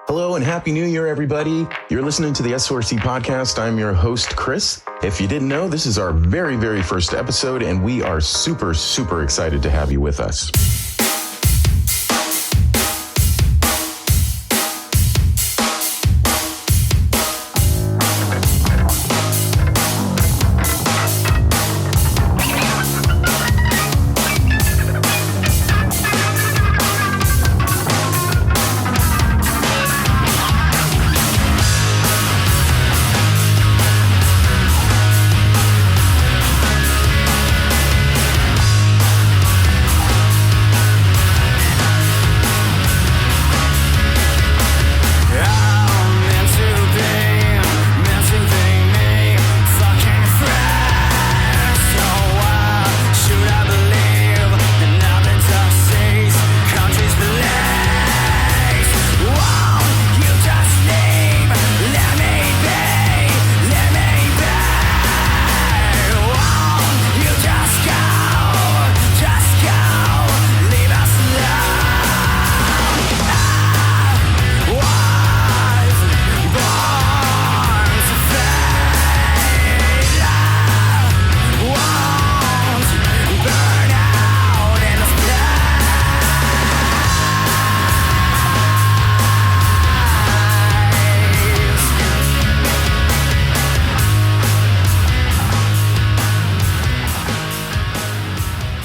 Hello and Happy New Year, everybody. You're listening to the S4C podcast. I'm your host, Chris. If you didn't know, this is our very, very first episode, and we are super, super excited to have you with us.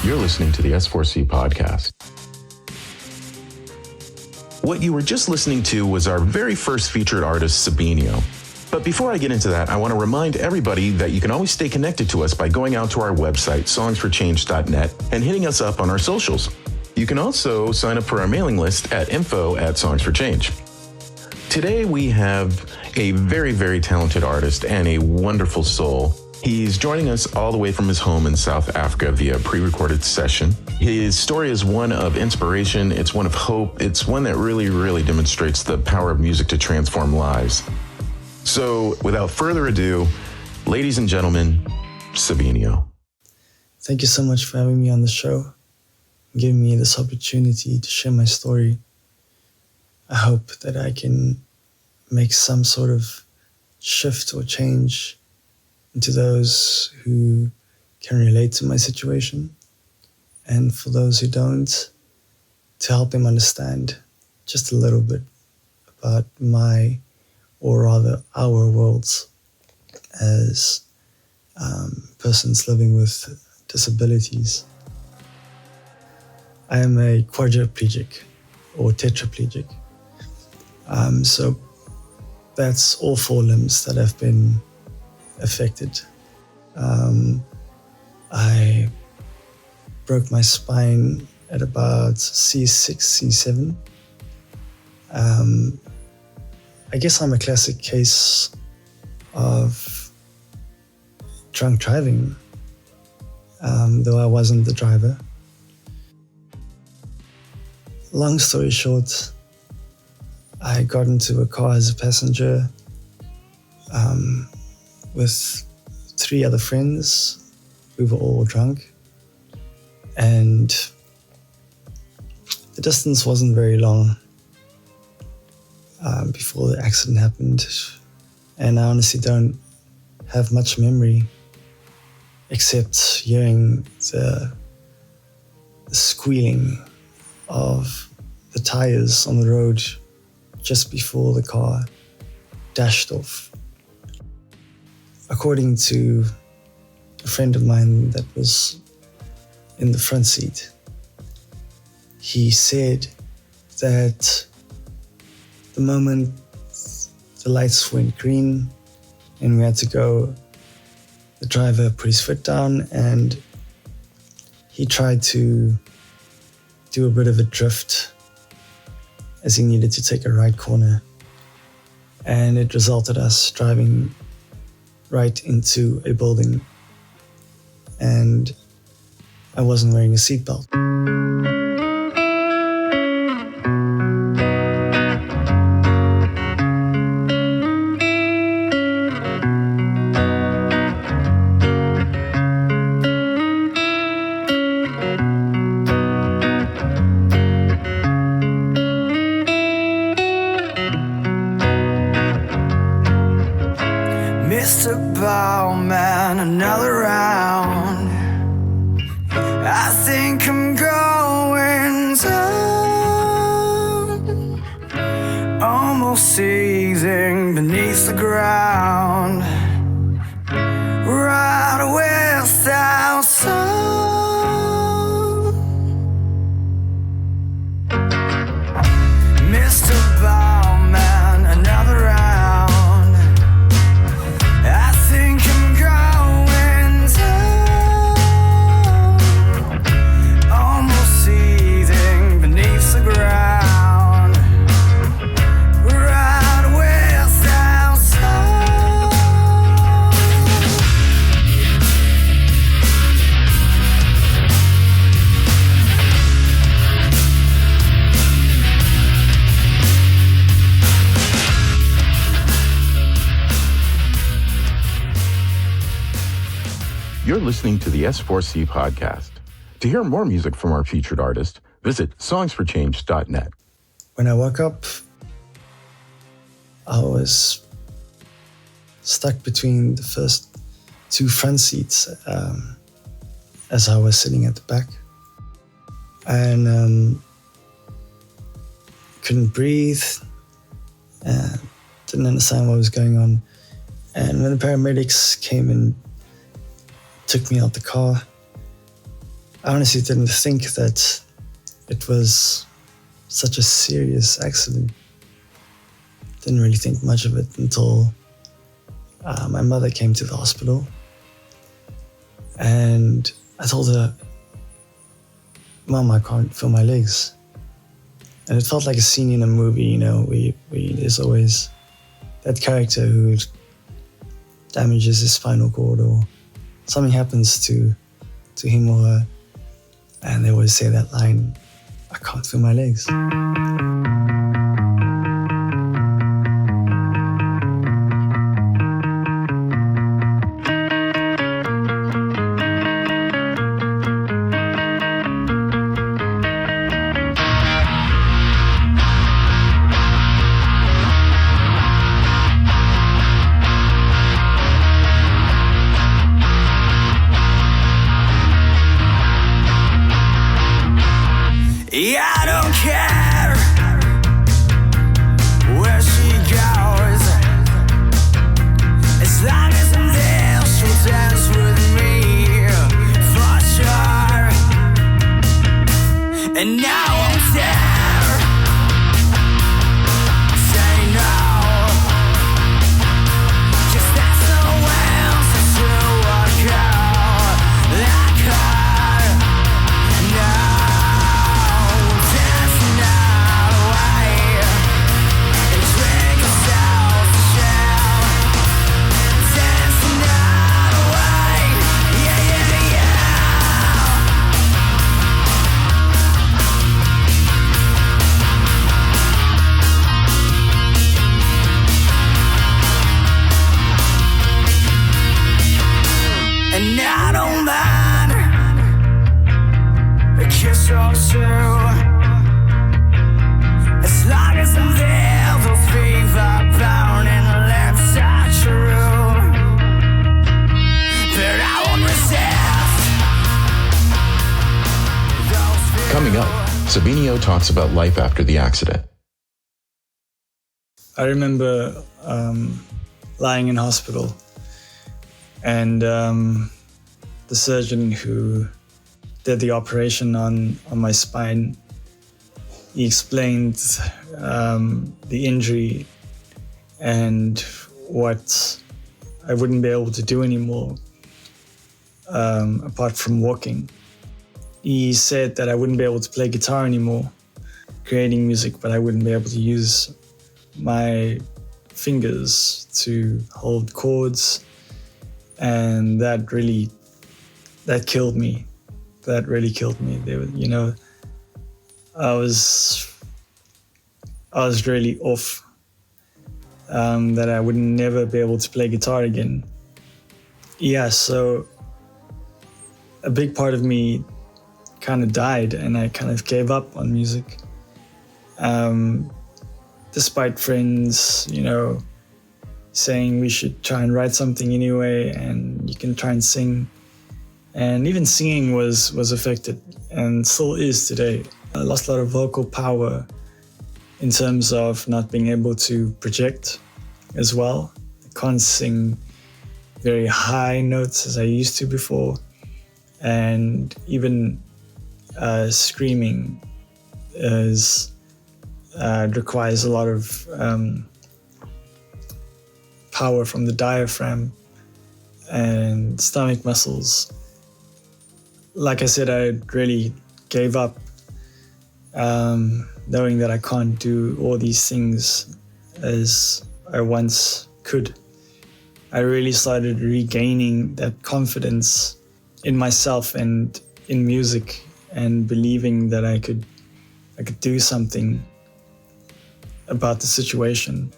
You're listening to the S4C podcast. What you were just listening to was our very first featured artist, Sebinio. But before I get into that, I want to remind everybody that you can always stay connected to us by going out to our website, songsforchange.net, and hitting us up on our socials. You can also sign up for our mailing list at info@songsforchange. Today we have a very, very talented artist and a wonderful soul. He's joining us all the way from his home in South Africa via a pre-recorded session. His story is one of inspiration, it's one of hope, it's one that really, really demonstrates the power of music to transform lives. So, without further ado, ladies and gentlemen, Sebinio. Thank you so much for having me on the show, giving me this opportunity to share my story. I hope that I can make some sort of shift or change into those who can relate to my situation, and for those who don't, to help them understand just a little bit about my, or rather our worlds as persons living with disabilities. I am a quadriplegic or tetraplegic. So that's all four limbs that have been affected. I broke my spine at about C6, C7. I guess I'm a classic case of drunk driving, though I wasn't the driver. Long story short, I got into a car as a passenger with 3 other friends. We were all drunk, and the distance wasn't very long before the accident happened, and I honestly don't have much memory except hearing the squealing of the tires on the road just before the car dashed off. According to a friend of mine that was in the front seat, he said that the moment the lights went green and we had to go, the driver put his foot down and he tried to do a bit of a drift as he needed to take a right corner, and it resulted us driving right into a building, and I wasn't wearing a seatbelt. Mr. Bowman, another round. I think I'm going down, almost seething beneath the ground, right without sound. Mr. Bowman, another round. I think I'm going down, almost seething beneath the ground, right without sound. You're listening to the S4C podcast. To hear more music from our featured artist, visit songsforchange.net. When I woke up, I was stuck between the first two front seats as I was sitting at the back. And couldn't breathe, and didn't understand what was going on. And when the paramedics came and took me out the car, I honestly didn't think that it was such a serious accident. Didn't really think much of it until my mother came to the hospital, and I told her, "Mom, I can't feel my legs." And it felt like a scene in a movie, you know, there's always that character who damages his spinal cord or something happens to him or her, and they always say that line, "I can't feel my legs." Yeah, I don't care where she goes, as long as I'm there, she'll dance with me for sure. And now I'm there, say no, 'cause that's the way to walk out like her. No. And I don't mind a kiss or two, as long as I'm there, the fever pounding lips are true. But I won't resist. Coming up, Sebinio talks about life after the accident. I remember lying in hospital, and the surgeon who did the operation on my spine, he explained the injury and what I wouldn't be able to do anymore apart from walking. He said that I wouldn't be able to play guitar anymore, creating music, but I wouldn't be able to use my fingers to hold chords, and that killed me. That really killed me. You know, I was really off, that I would never be able to play guitar again. Yeah, so a big part of me kind of died, and I kind of gave up on music. Despite friends, you know, saying we should try and write something anyway, and you can try and sing. And even singing was affected, and still is today. I lost a lot of vocal power in terms of not being able to project as well. I can't sing very high notes as I used to before, and even screaming requires a lot of power from the diaphragm and stomach muscles. Like I said, I really gave up, knowing that I can't do all these things as I once could. I really started regaining that confidence in myself and in music, and believing that I could do something about the situation.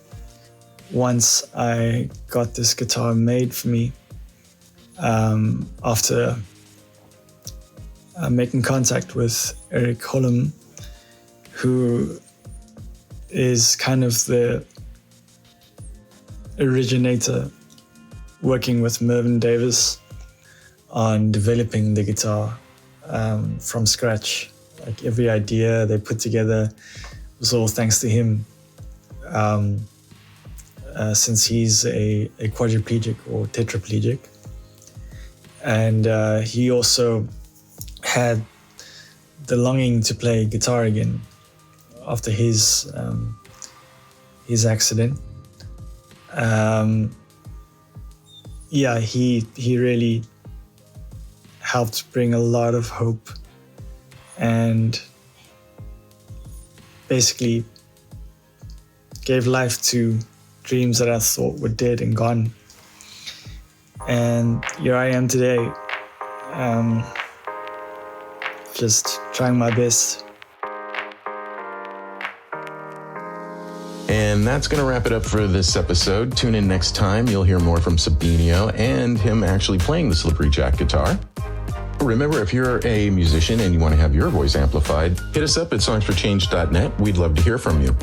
Once I got this guitar made for me, after making contact with Eric Holm, who is kind of the originator, working with Mervyn Davis on developing the guitar from scratch. Like every idea they put together was all thanks to him, since he's a quadriplegic or tetraplegic. And he also had the longing to play guitar again after his accident. He really helped bring a lot of hope and basically gave life to dreams that I thought were dead and gone. And here I am today, just trying my best. And that's going to wrap it up for this episode. Tune in next time. You'll hear more from Sebinio and him actually playing the slippery jack guitar. Remember, if you're a musician and you want to have your voice amplified, hit us up at songsforchange.net. We'd love to hear from you.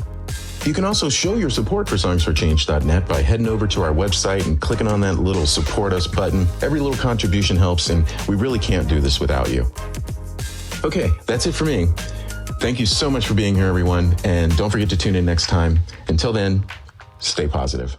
You can also show your support for songsforchange.net by heading over to our website and clicking on that little support us button. Every little contribution helps, and we really can't do this without you. Okay, that's it for me. Thank you so much for being here, everyone, and don't forget to tune in next time. Until then, stay positive.